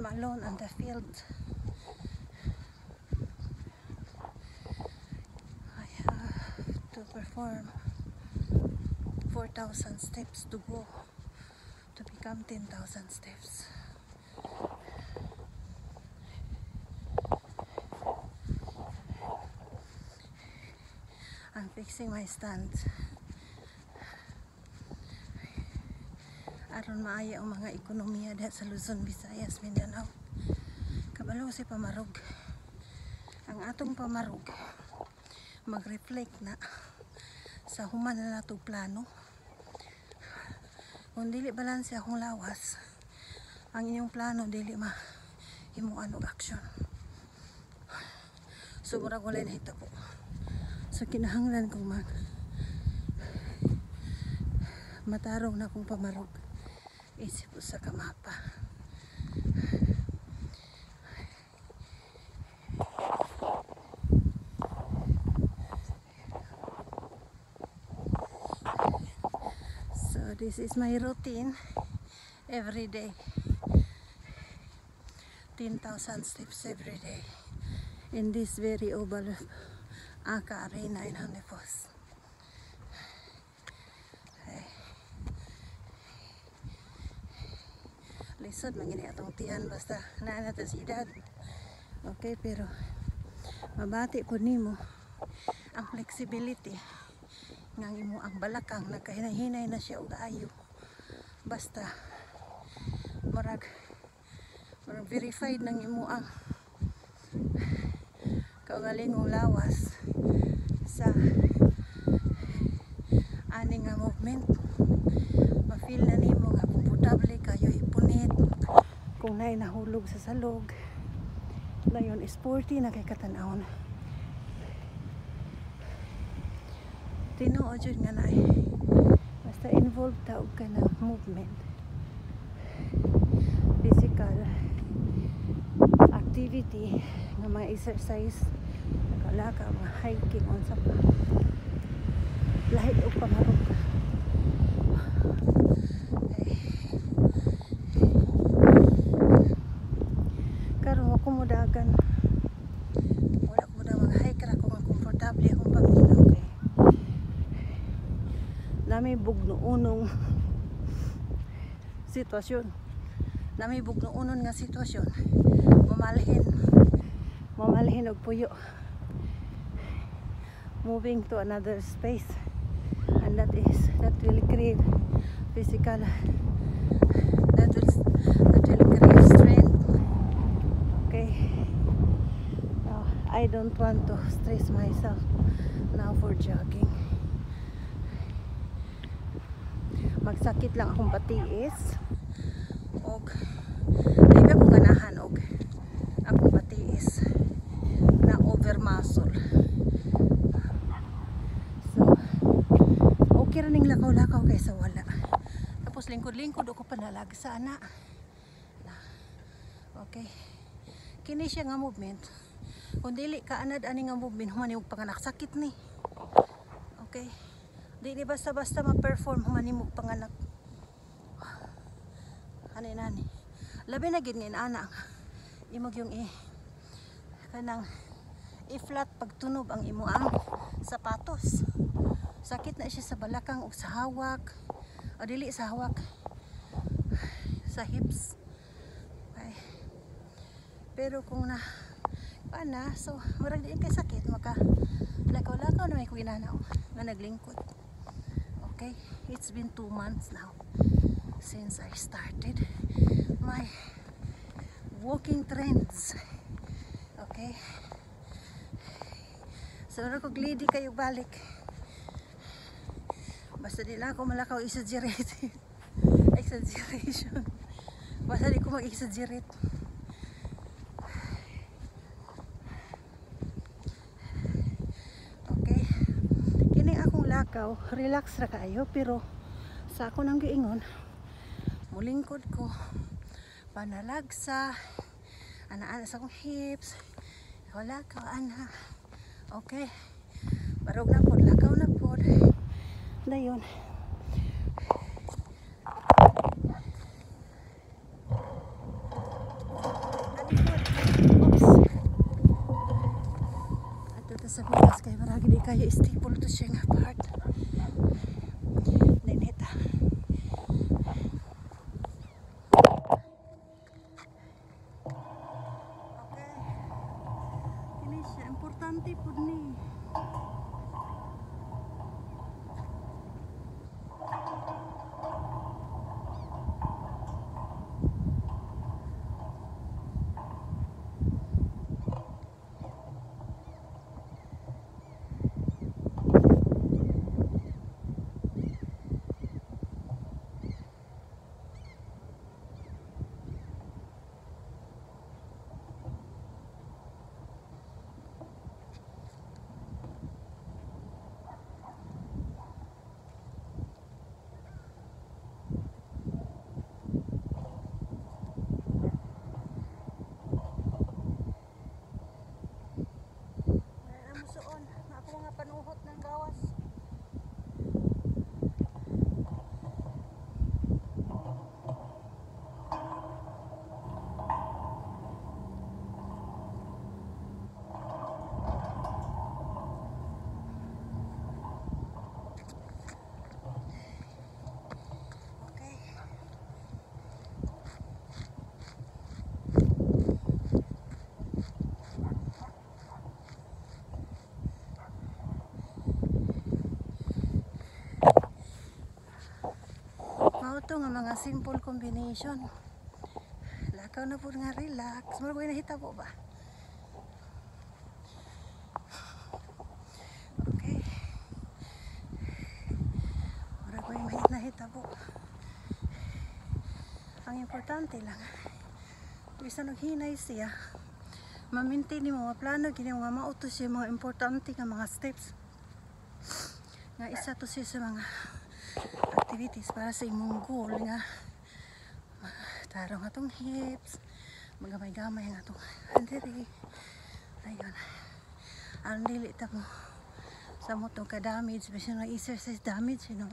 I'm alone on the field. I have to perform 4,000 steps to go to become 10,000 steps. I'm fixing my stand. Aron maaya ang mga ekonomiya diha sa Luzon, Visayas, Mindanao. Kabalo si pamarog. Ang atong pamarog mag-reflect na sa human na nato plano. Kung dili balanse akong lawas, ang inyong plano dili himuan og action. So murag wala na hitabo. So kinahanglan kong matarong na akong pamarog. Isip sa kamapa. So this is my routine every day. 10,000 steps every day in this very oval Aka Arena in Honeyfoss. Lisod magini atong tiyan basta naa na ta sa edad. Okay, pero mabati ko nimo ang flexibility ng imo ang balakang nagkahinay-hinay na siya og ayo. Basta murag verified ng imo ang kaugalingong lawas sa ani nga movement. Ma-feel na nimo nga komportable kayo ipunit kung naay nahulog sa salog. Dayon sporty na kay katanawon. Tinuod jud nga naay basta involved ta og kana movement, physical activity nga mga exercise, nakalaka, mga hiking on sa lahit og pamarog. Karon ako mudagan, wala ko na mga hike ra ko nga komportable akong pamilya. Okay, nami bugnoonong sitwasyon, nami bugnoon nga sitwasyon, mamalhin og puyo, moving to another space, and that will create physical, that will create strength. Okay, I don't want to stress myself now for jogging. Magsakit lang akong patiis og di ko ganahan og akong patiis na over muscle. So okay ra ning lakaw-lakaw kaysa wala. Tapos lingkod-lingkod ako panalagsa na. Okay, kini siya nga movement. Kung dili ka anad ani nga movement, humani og panganak sakit ni. Okay, di basta-basta ma-perform humani og panganak. Nani labi na gid ni ana imog yung kanang i-flat pagtunob ang imo ang sapatos. Sakit na siya sa balakang ug sa hawak, o dili sa hawak, sa hips. Okay. Pero kung so murag di kay sakit, maka lakaw-lakaw na may kuinanaw nga naglingkod. Okay, it's been 2 months now since I started my walking trends. Okay, so kung lady kayo balik, basta di lang ako malakaw exaggeration, basta di ko mag-exaggerate. Okay, kini akong lakaw relax ra kaayo, pero sa ako nang giingon mulingkod ko, panalagsa, ana-ana sa akong hips, wala ka, ana. Okay, barog na po, lakaw na po. Dayon, sa bigas kay maragi di kayo stable to siya nga part. Ninita. Okay. Ini siya importante pud ni. Ito nga mga simple combination. Lakaw na po nga relax. Mara ko nahitabo ba? Okay. Mara ko nahitabo. Ang importante lang. Bisa naghinay siya. Mamintin mo, maplano, gini mga mautos yung mga importante nga mga steps. Nga isa to siya sa mga activities para sa imong goal nga tarong atong hips magamay-gamay ang atong handiri ayun ang dili ta mo sa motong ka damage basta na exercise damage you know